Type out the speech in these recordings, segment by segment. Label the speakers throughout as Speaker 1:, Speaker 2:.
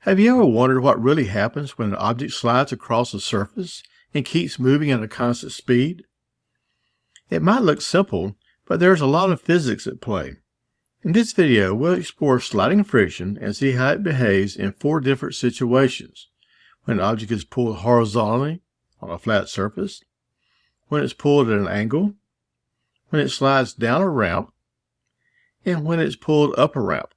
Speaker 1: Have you ever wondered what really happens when an object slides across a surface and keeps moving at a constant speed? It might look simple, but there's a lot of physics at play. In this video, we'll explore sliding friction and see how it behaves in 4 different situations. When an object is pulled horizontally on a flat surface, when it's pulled at an angle, when it slides down a ramp, and when it's pulled up a ramp.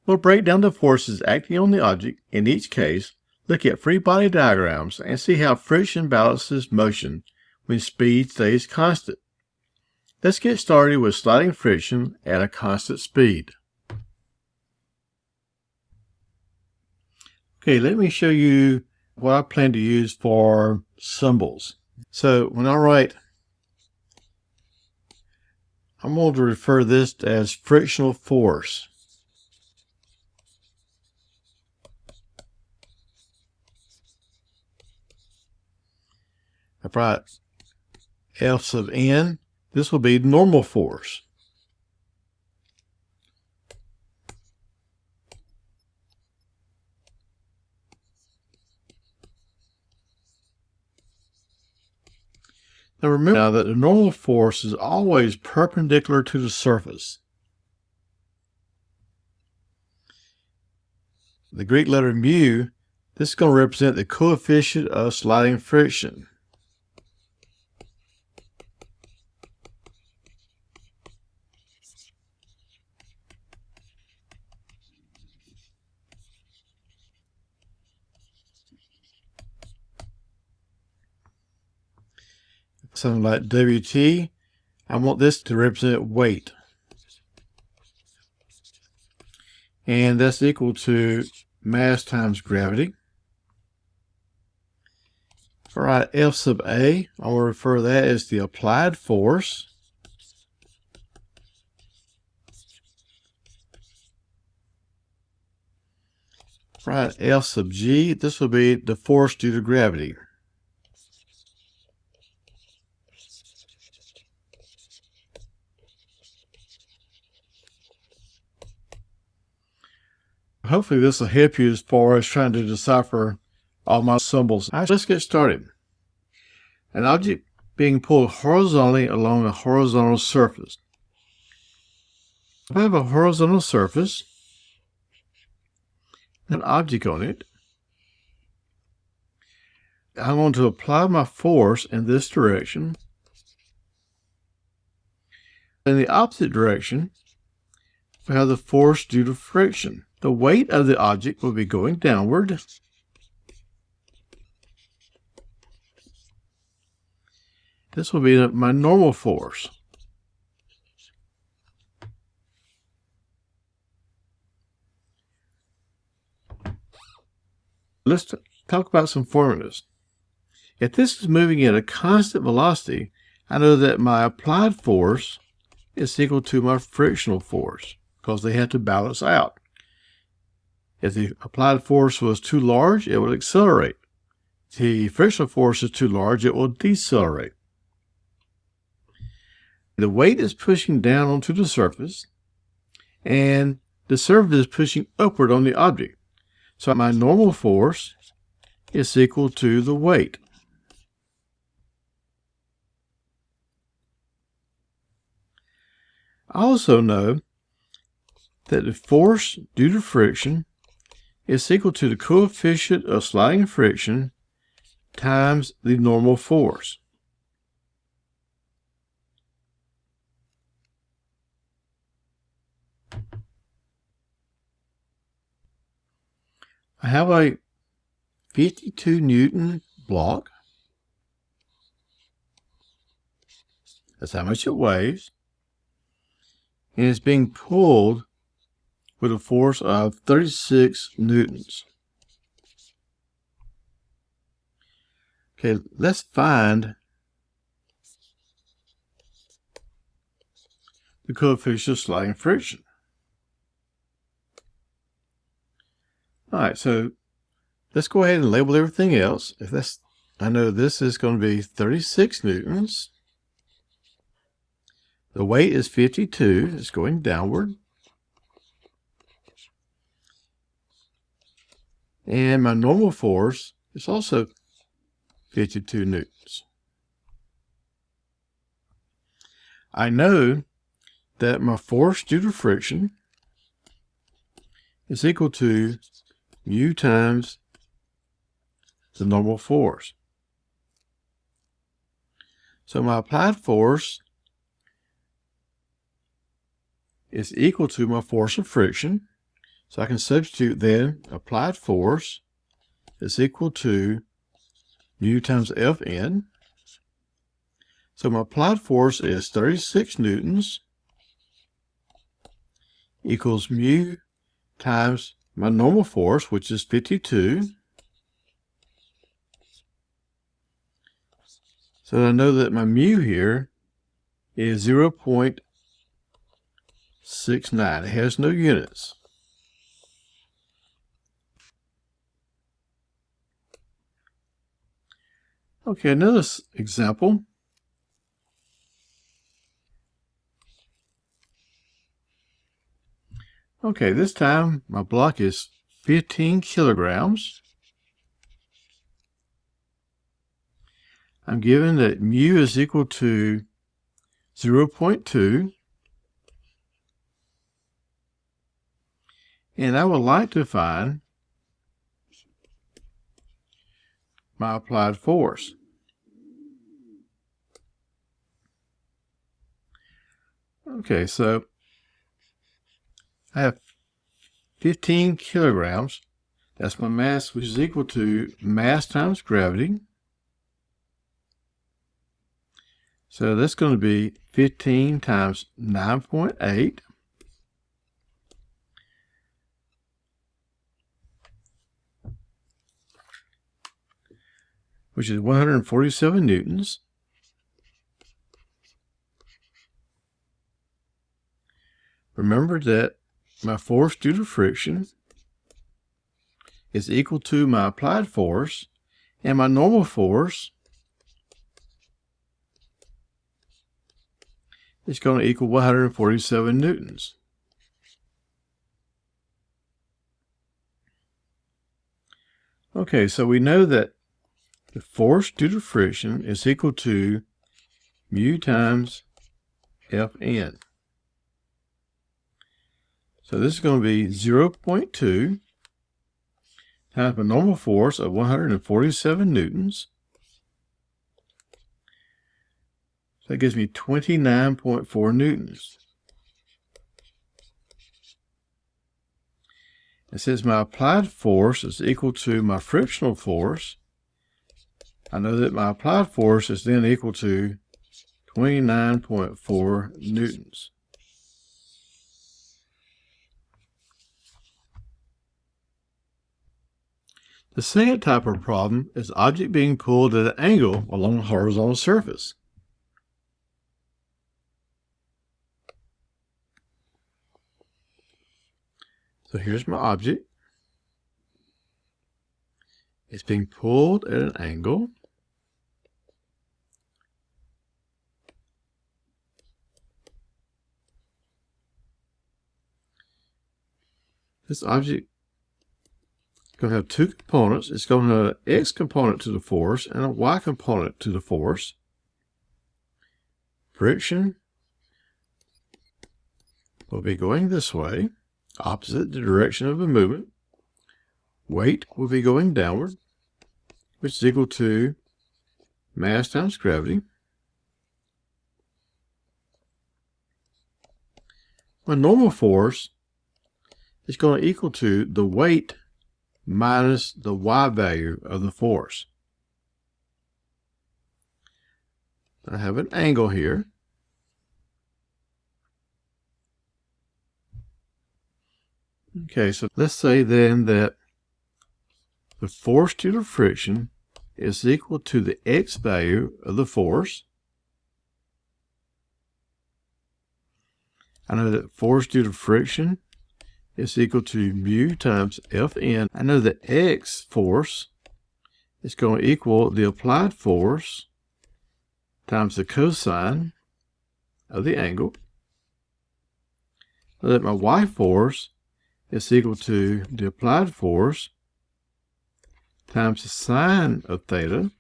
Speaker 1: We'll break down the forces acting on the object in each case, look at free body diagrams, and see how friction balances motion when speed stays constant. Let's get started with sliding friction at a constant speed. Okay, let me show you what I plan to use for symbols. So when I write, I'm going to refer to this as frictional force. If I write F sub n, this will be normal force. Now remember that the normal force is always perpendicular to the surface. The Greek letter mu, this is going to represent the coefficient of sliding friction. Something like Wt, I want this to represent weight. And that's equal to mass times gravity. If I write F sub A, I will refer to that as the applied force. If I write F sub G, this will be the force due to gravity. Hopefully this will help you as far as trying to decipher all my symbols. Let's get started. An object being pulled horizontally along a horizontal surface. If I have a horizontal surface, an object on it, I'm going to apply my force in this direction. In the opposite direction, we have the force due to friction. The weight of the object will be going downward. This will be my normal force. Let's talk about some formulas. If this is moving at a constant velocity, I know that my applied force is equal to my frictional force because they have to balance out. If the applied force was too large, it would accelerate. If the frictional force is too large, it will decelerate. The weight is pushing down onto the surface, and the surface is pushing upward on the object. So my normal force is equal to the weight. I also know that the force due to friction is equal to the coefficient of sliding friction times the normal force. I have a 52 Newton block. That's how much it weighs. And it's being pulled with a force of 36 newtons. Okay, let's find the coefficient of sliding friction. All right, so let's go ahead and label everything else. I know this is going to be 36 newtons. The weight is 52. It's going downward. And my normal force is also 52 newtons. I know that my force due to friction is equal to mu times the normal force. So my applied force is equal to my force of friction. So I can substitute then applied force is equal to mu times Fn. So my applied force is 36 newtons equals mu times my normal force, which is 52. So I know that my mu here is 0.69. It has no units. Okay, another example. Okay, this time my block is 15 kilograms. I'm given that mu is equal to 0.2. And I would like to find my applied force. Okay, so I have 15 kilograms. That's my mass, which is equal to mass times gravity. So that's going to be 15 times 9.8. Which is 147 newtons. Remember that my force due to friction is equal to my applied force, and my normal force is going to equal 147 newtons. Okay, so we know that the force due to friction is equal to mu times Fn. So this is going to be 0.2 times my normal force of 147 newtons. So that gives me 29.4 newtons. And since my applied force is equal to my frictional force, I know that my applied force is then equal to 29.4 newtons. The second type of problem is the object being pulled at an angle along a horizontal surface. So here's my object. It's being pulled at an angle. This object is going to have two components. It's going to have an X component to the force and a Y component to the force. Friction will be going this way, opposite the direction of the movement. Weight will be going downward, which is equal to mass times gravity. My normal force is going to equal to the weight minus the Y value of the force. I have an angle here. Okay, so let's say then that the force due to friction is equal to the X value of the force. I know that force due to friction is equal to mu times Fn. I know that X force is going to equal the applied force times the cosine of the angle. I know that my Y force is equal to the applied force times the sine of theta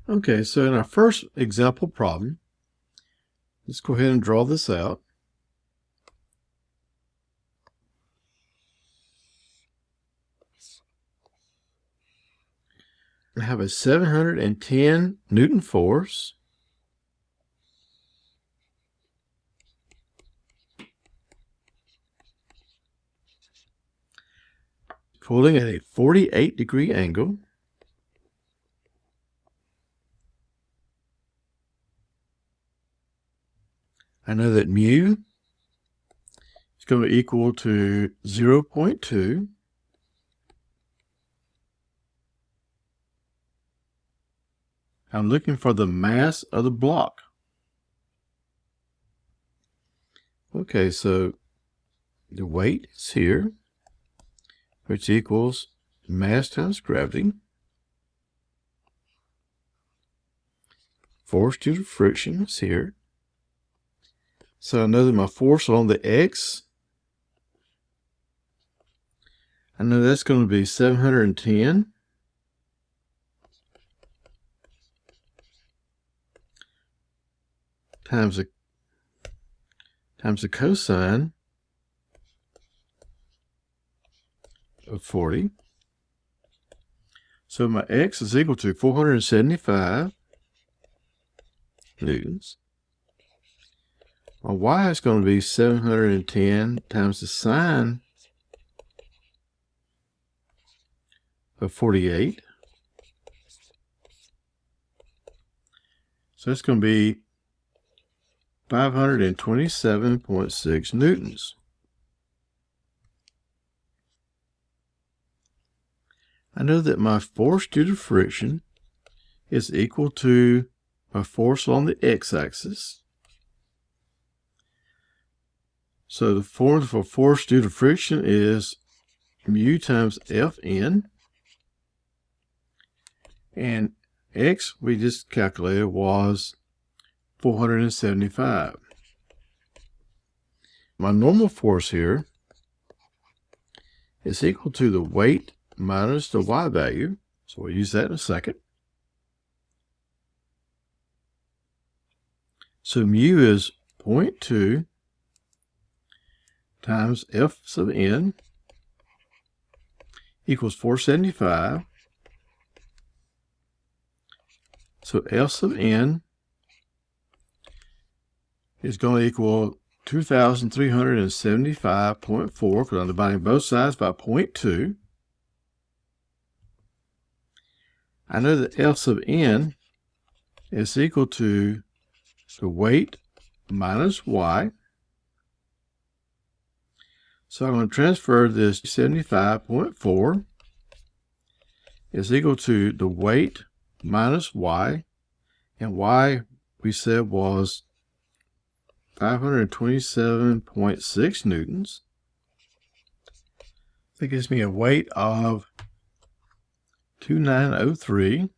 Speaker 1: Okay, so in our first example problem, let's go ahead and draw this out. I have a 710 Newton force pulling at a 48-degree angle. I know that mu is going to equal to 0.2. I'm looking for the mass of the block. Okay, so the weight is here, which equals mass times gravity. Force due to friction is here. So I know that my force on the x, I know that's going to be 710 times the cosine of 40. So my x is equal to 475 newtons. My y is going to be 710 times the sine of 48. So it's going to be 527.6 newtons. I know that my force due to friction is equal to my force along the x-axis. So the formula for force due to friction is mu times Fn. And x we just calculated was 475. My normal force here is equal to the weight minus the y value. So we'll use that in a second. So mu is 0.2 times F sub n equals 475. So F sub n is going to equal 2,375.4 because I'm dividing both sides by 0.2. I know that F sub n is equal to the weight minus y. So I'm going to transfer this 75.4 is equal to the weight minus y, and y we said was 527.6 newtons. That gives me a weight of 2903.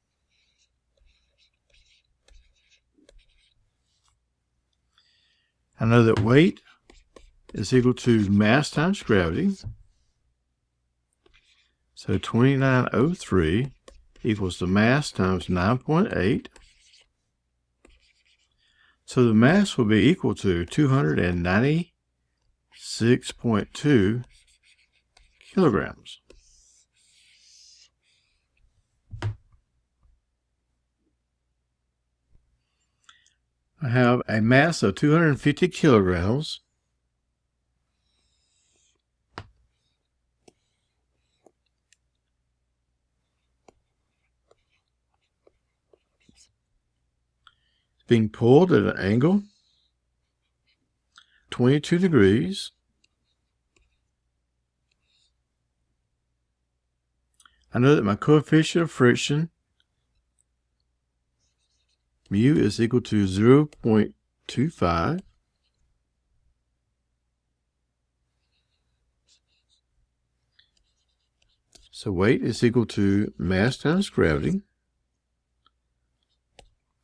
Speaker 1: I know that weight is equal to mass times gravity. So 2903 equals the mass times 9.8. So the mass will be equal to 296.2 kilograms. I have a mass of 250 kilograms. Being pulled at an angle 22 degrees. I know that my coefficient of friction mu is equal to 0.25. So weight is equal to mass times gravity.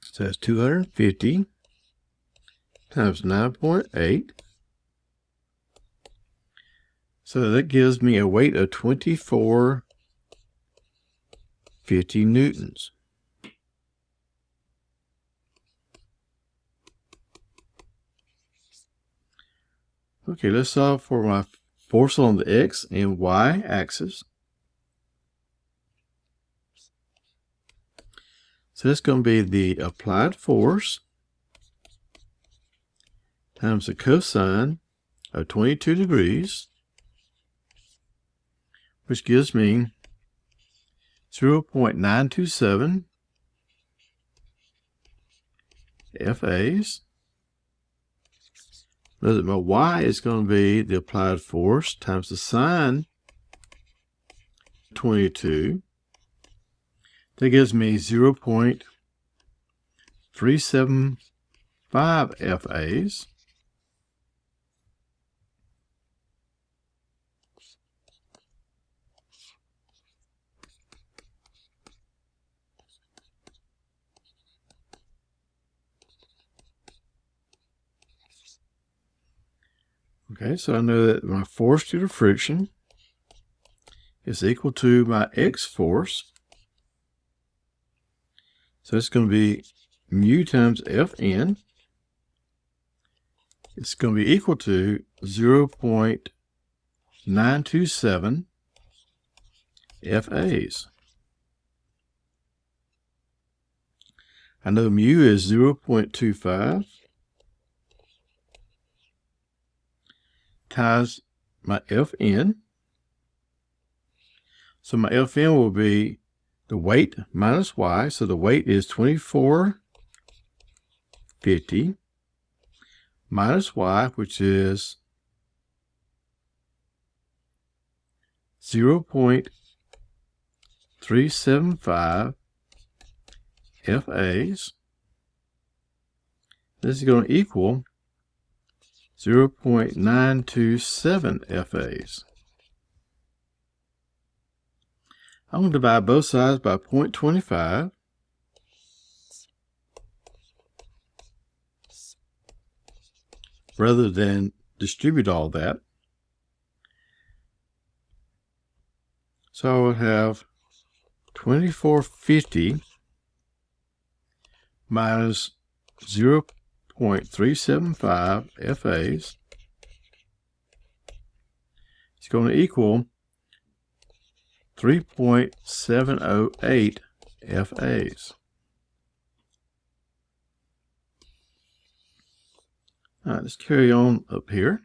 Speaker 1: So that's 250 times 9.8. So that gives me a weight of 2450 newtons. Okay, let's solve for my force on the X and Y axis. So that's going to be the applied force times the cosine of 22 degrees, which gives me 0.927 FAs. Note that my Y is going to be the applied force times the sine 22. That gives me 0.375 FAs. Okay, so I know that my force due to friction is equal to my X force. So it's going to be mu times Fn. It's going to be equal to 0.927 FAs. I know mu is 0.25 times my Fn. So my Fn will be the weight minus Y. So the weight is 2450 minus Y, which is 0.375 FAs. This is going to equal 0.927 FAs. I'm going to divide both sides by 0.25. Rather than distribute all that. So I would have 2450 minus 0.375 FAs. It's going to equal 3.708 FAs. All right, let's carry on up here.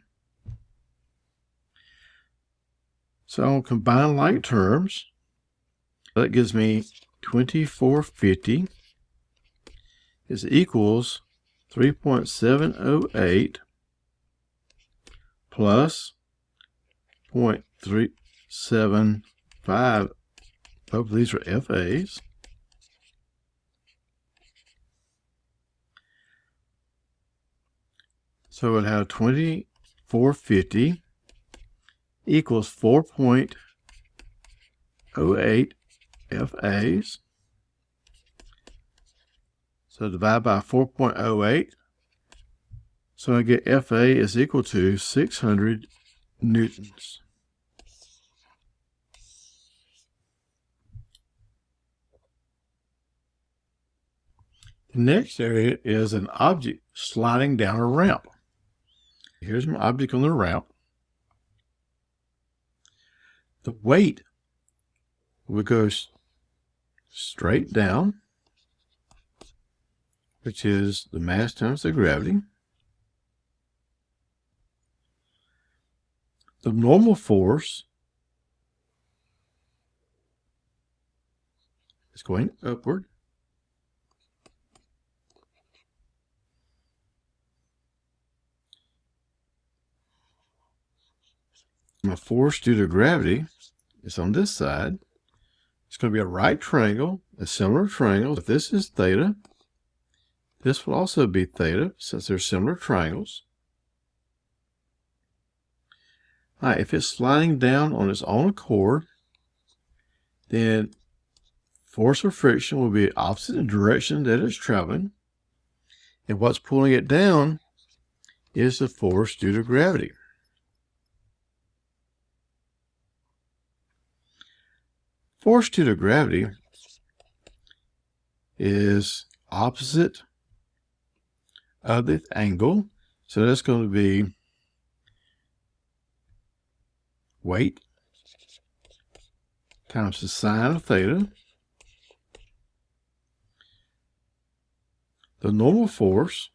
Speaker 1: So I'll combine like terms. That gives me 2450 is equals 3.708 plus 0.375. Both of these are FAs. So we'll have 2450 equals 4.08 FAs. So divide by 4.08. So I get FA is equal to 600 newtons. The next area is an object sliding down a ramp. Here's my object on the ramp. The weight will go straight down, which is the mass times the gravity. The normal force is going upward. My force due to gravity is on this side. It's going to be a right triangle, a similar triangle. If this is theta, this will also be theta, since they're similar triangles. All right, if it's sliding down on its own accord, then force of friction will be opposite in the direction that it's traveling. And what's pulling it down is the force due to gravity. Force due to gravity is opposite of the angle. So that's going to be weight times the sine of theta. The normal force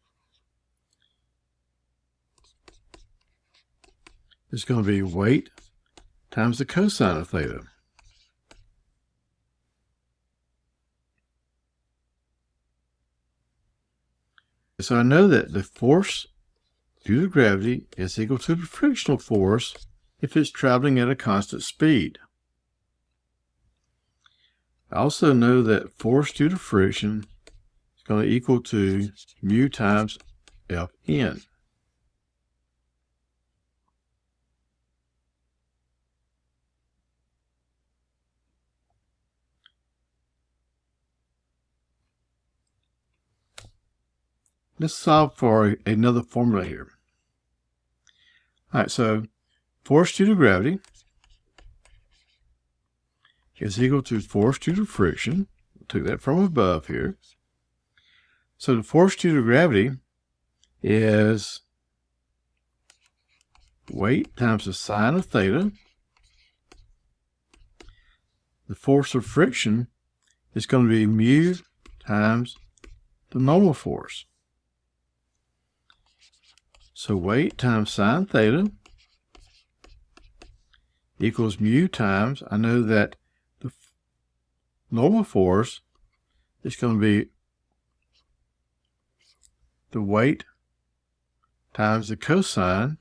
Speaker 1: is going to be weight times the cosine of theta. So I know that the force due to gravity is equal to the frictional force if it's traveling at a constant speed. I also know that force due to friction is going to equal to mu times Fn. Let's solve for another formula here. All right, so force due to gravity is equal to force due to friction. Took that from above here. So the force due to gravity is weight times the sine of theta. The force of friction is going to be mu times the normal force. So weight times sine theta equals mu times, I know that the normal force is going to be the weight times the cosine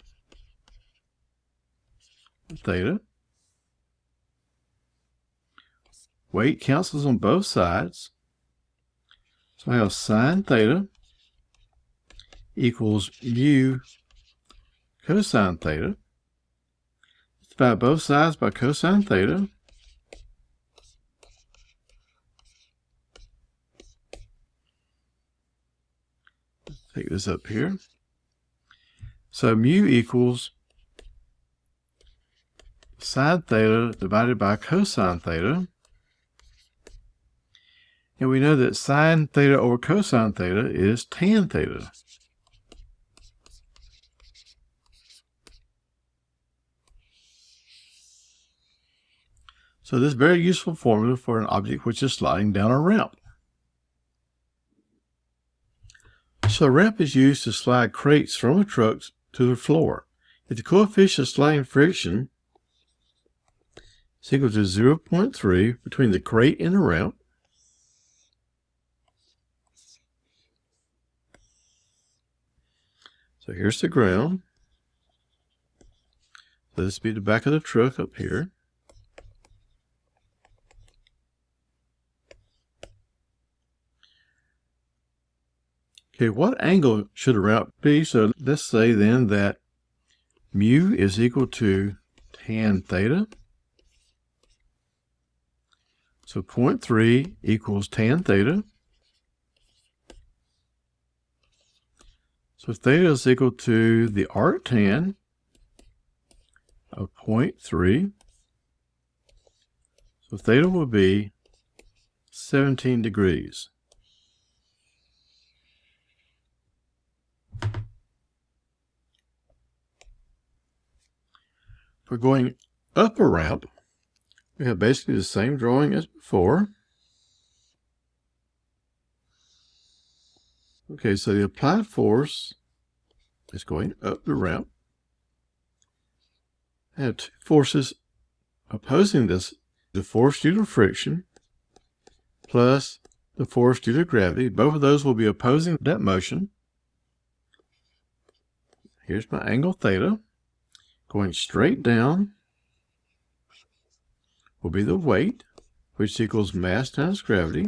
Speaker 1: of theta. Weight cancels on both sides. So I have sine theta equals mu cosine theta. Let's divide both sides by cosine theta. Take this up here. So mu equals sine theta divided by cosine theta. And we know that sine theta over cosine theta is tan theta. So this is a very useful formula for an object which is sliding down a ramp. So a ramp is used to slide crates from a truck to the floor. If the coefficient of sliding friction is equal to 0.3 between the crate and the ramp, so here's the ground. So this would be the back of the truck up here. Okay, what angle should a ramp be? So let's say then that mu is equal to tan theta. So 0.3 equals tan theta. So theta is equal to the arctan of 0.3. So theta will be 17 degrees. For going up a ramp, we have basically the same drawing as before. Okay, so the applied force is going up the ramp. I have two forces opposing this, the force due to friction plus the force due to gravity. Both of those will be opposing that motion. Here's my angle theta. Going straight down will be the weight, which equals mass times gravity.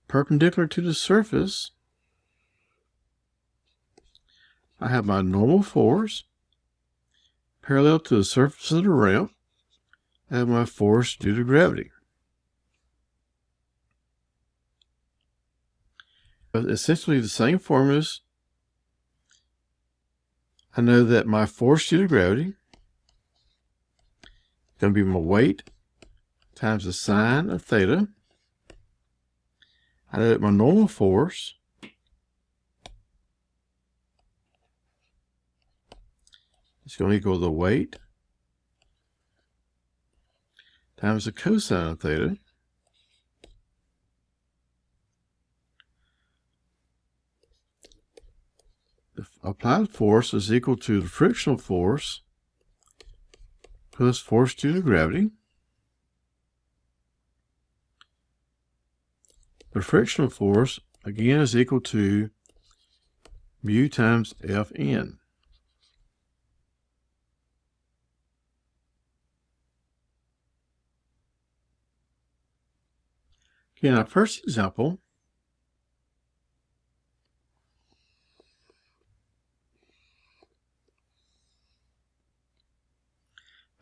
Speaker 1: Perpendicular to the surface, I have my normal force. Parallel to the surface of the ramp, I have my force due to gravity. Essentially the same formulas I know that my force due to gravity is going to be my weight times the sine of theta. I know that my normal force is going to equal the weight times the cosine of theta. The applied force is equal to the frictional force plus force due to gravity. The frictional force, again, is equal to mu times Fn. Okay, in our first example,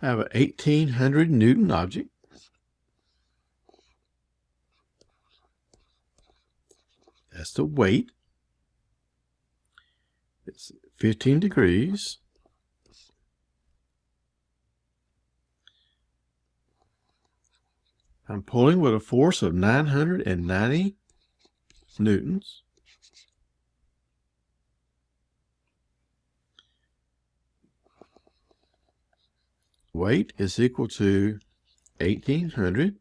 Speaker 1: I have an 1800 Newton object. That's the weight. It's 15 degrees. I'm pulling with a force of 990 newtons. Weight is equal to 1800.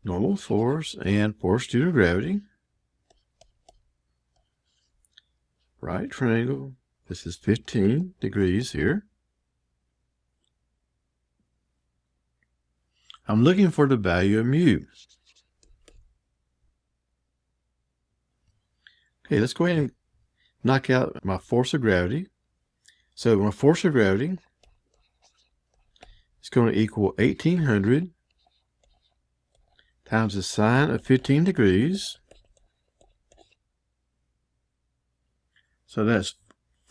Speaker 1: Normal force and force due to gravity. Right triangle. This is 15 degrees here. I'm looking for the value of mu. Okay, let's go ahead and knock out my force of gravity. So my force of gravity is going to equal 1800 times the sine of 15 degrees. So that's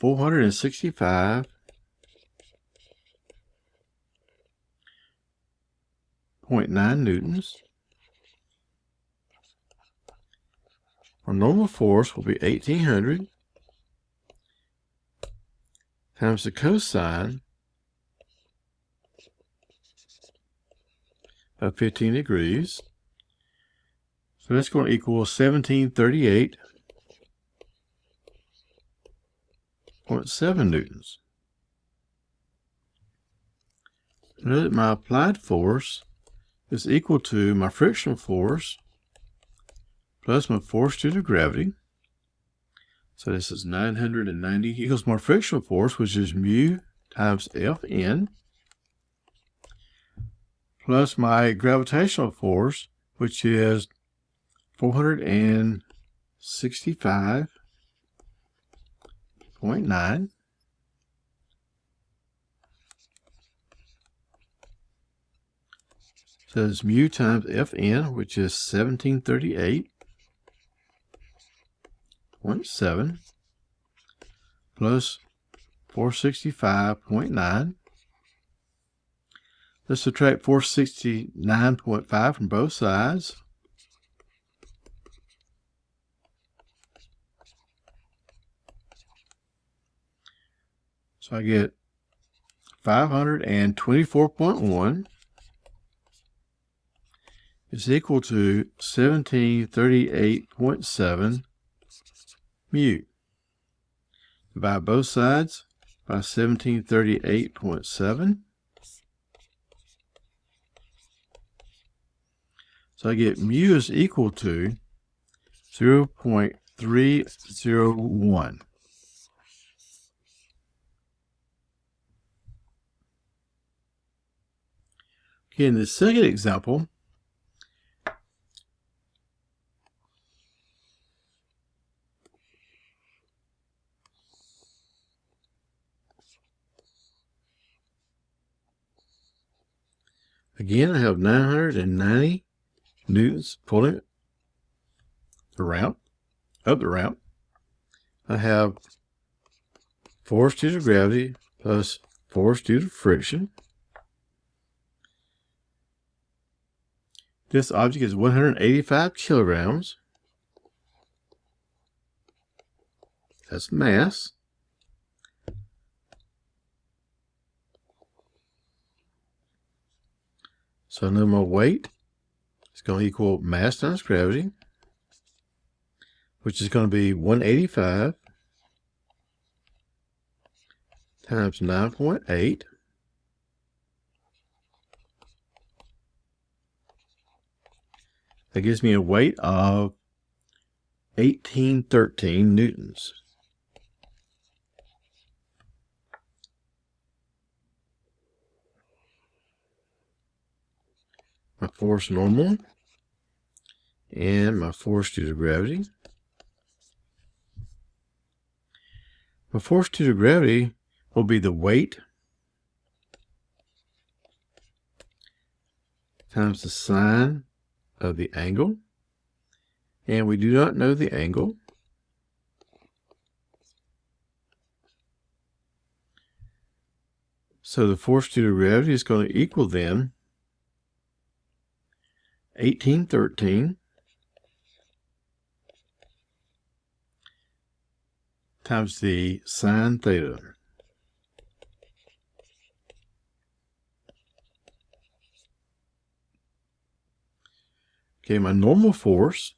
Speaker 1: 465.9 newtons. Our normal force will be 1800 times the cosine of 15 degrees. So that's going to equal 1738.7 newtons. Note that my applied force is equal to my frictional force plus my force due to gravity. So this is 990 equals my frictional force, which is mu times Fn, plus my gravitational force, which is 465.9. So it's mu times Fn, which is 1738.7 plus 465.9. Let's subtract 469.5 from both sides. So I get 524.1 is equal to 1738.7 mu. Divide both sides by 1738.7. So I get mu is equal to 0.301. Okay, in the second example, again, I have 990 newtons pulling the ramp, up the ramp. I have force due to gravity plus force due to friction. This object is 185 kilograms. That's mass. So I know my weight is going to equal mass times gravity, which is going to be 185 times 9.8. That gives me a weight of 1813 newtons. My force normal and my force due to gravity. My force due to gravity will be the weight times the sine of the angle, and we do not know the angle. So the force due to gravity is going to equal then 1813 times the sine theta. Okay, my normal force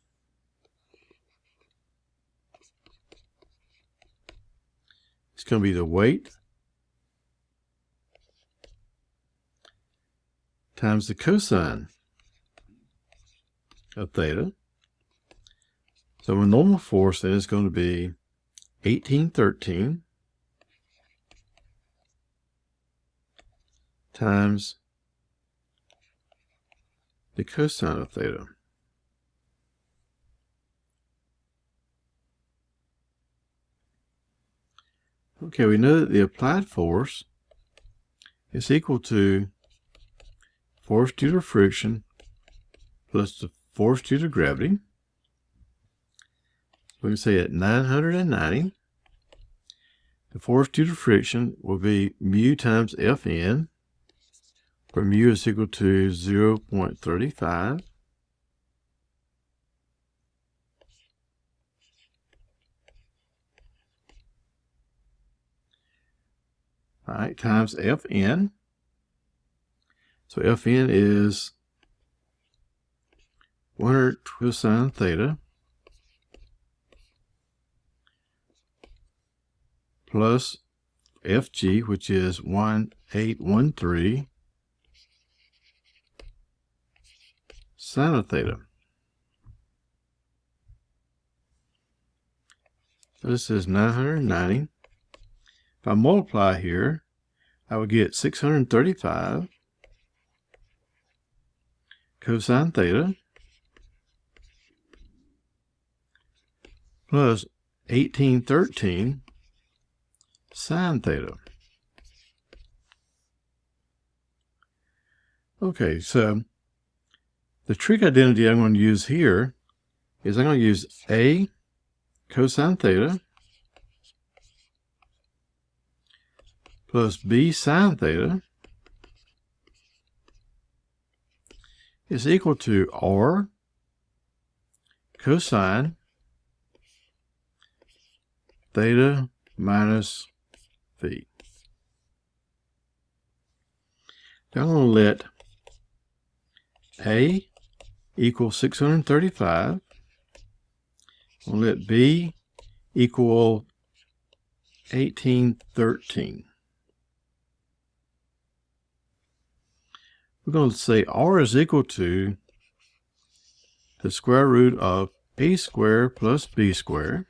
Speaker 1: is going to be the weight times the cosine of theta. So my normal force then is going to be 1813 times the cosine of theta. Okay, we know that the applied force is equal to force due to friction plus the force due to gravity. We can say at 990, the force due to friction will be mu times Fn, where mu is equal to 0.35. All right, times Fn. So Fn is 100 cosine theta plus Fg, which is 1813 sine of theta. So this is 990. If I multiply here, I would get 635 cosine theta plus 1813 sine theta. Okay, so the trig identity I'm going to use here is I'm going to use A cosine theta plus B sine theta is equal to R cosine theta minus phi. Now I'm going to let A equal 635. I'm going to let B equal 1813. We're going to say R is equal to the square root of A squared plus B squared.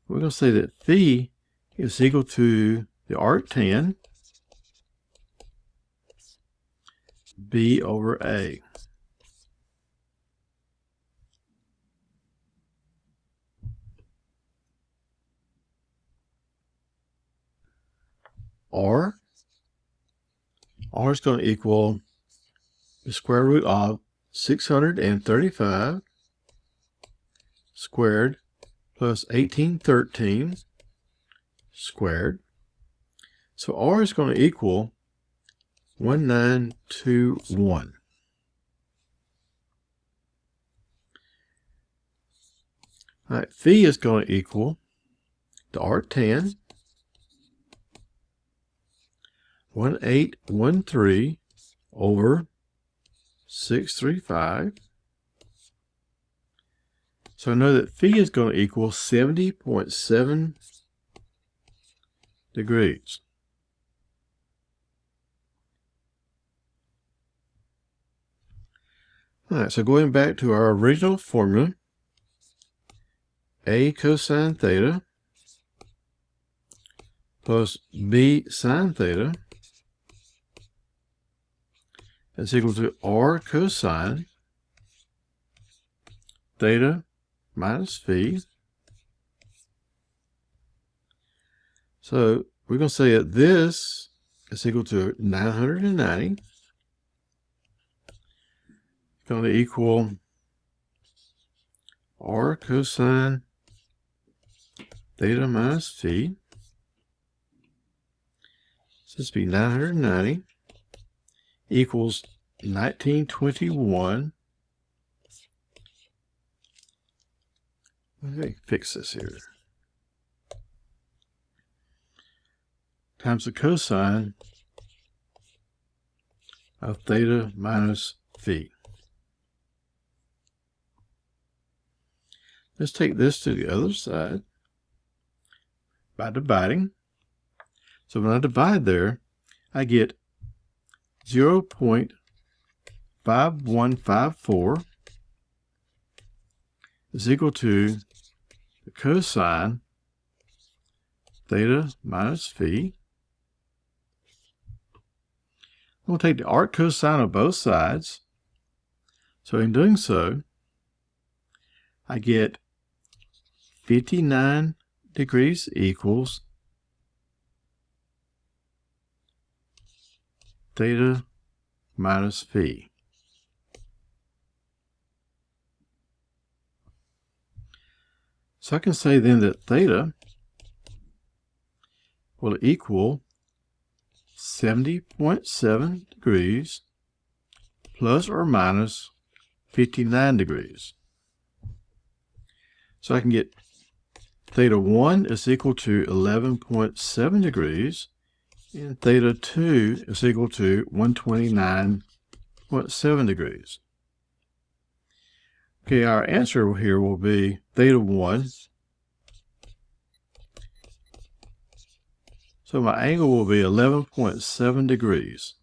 Speaker 1: We're going to say that phi is equal to the arctan B over A. R is going to equal the square root of 635 squared plus 1813 squared. So R is going to equal 1921. All right, phi is going to equal the arctan 1813 over 635. So I know that phi is going to equal 70.7 degrees. All right, so going back to our original formula, A cosine theta plus B sine theta is equal to R cosine theta minus phi. So we're going to say that this is equal to 990. It's going to equal R cosine theta minus phi. So this would be 990 equals 1921. Let me fix this here. Times the cosine of theta minus phi. Let's take this to the other side by dividing. So when I divide there, I get 0.5154 is equal to the cosine theta minus phi. I'm going to take the arc cosine of both sides. So in doing so, I get 59 degrees equals theta minus phi. So I can say then that theta will equal 70.7 degrees plus or minus 59 degrees. So I can get theta 1 is equal to 11.7 degrees and theta 2 is equal to 129.7 degrees. Okay, our answer here will be theta 1. So my angle will be 11.7 degrees.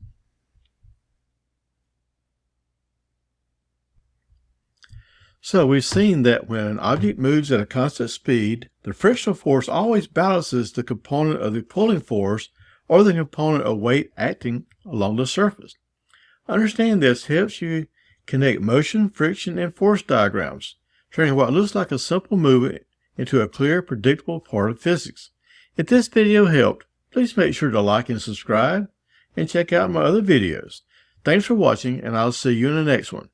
Speaker 1: So we've seen that when an object moves at a constant speed, the frictional force always balances the component of the pulling force or the component of weight acting along the surface. Understanding this helps you connect motion, friction, and force diagrams, turning what looks like a simple movement into a clear, predictable part of physics. If this video helped, please make sure to like and subscribe, and check out my other videos. Thanks for watching, and I'll see you in the next one.